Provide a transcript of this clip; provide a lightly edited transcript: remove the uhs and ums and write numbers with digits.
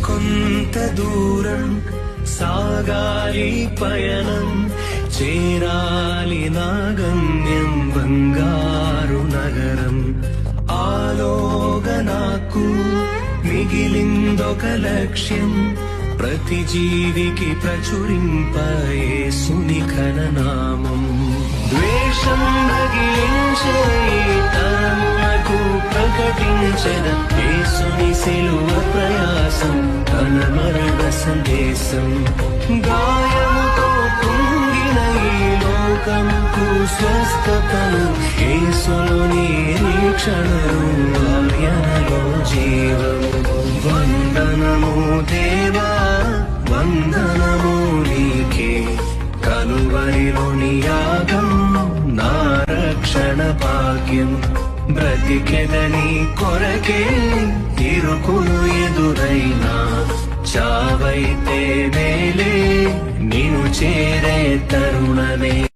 కొంత దూరం సాగాలి పయనం, చేరాలి నా గమ్యం బంగారు నగరం. ఆలోగా నాకు మిగిలిందొక లక్ష్యం, ప్రతి జీవికి ప్రచురింప యేసుని ఘననామం. ద్వేషం రగిలించే తరములకు ప్రకటించిన యేసుని సిలువ ప్రయాసం, తన మరణ సందేశం. గాయముతో కుంగిన ఈ లోకంకు స్వస్థతను, యేసులో నిరీక్షణను, ఆయనలో జీవము. వందనము దేవా వందనము నీకే, కలువరిలోని యాగం నా రక్షణ భాగ్యం. బ్రతికెదని కొరకే ఇరుకులు ఎదురైనా, చావైతే వేలే నిన్ను చేరే తరుణమే.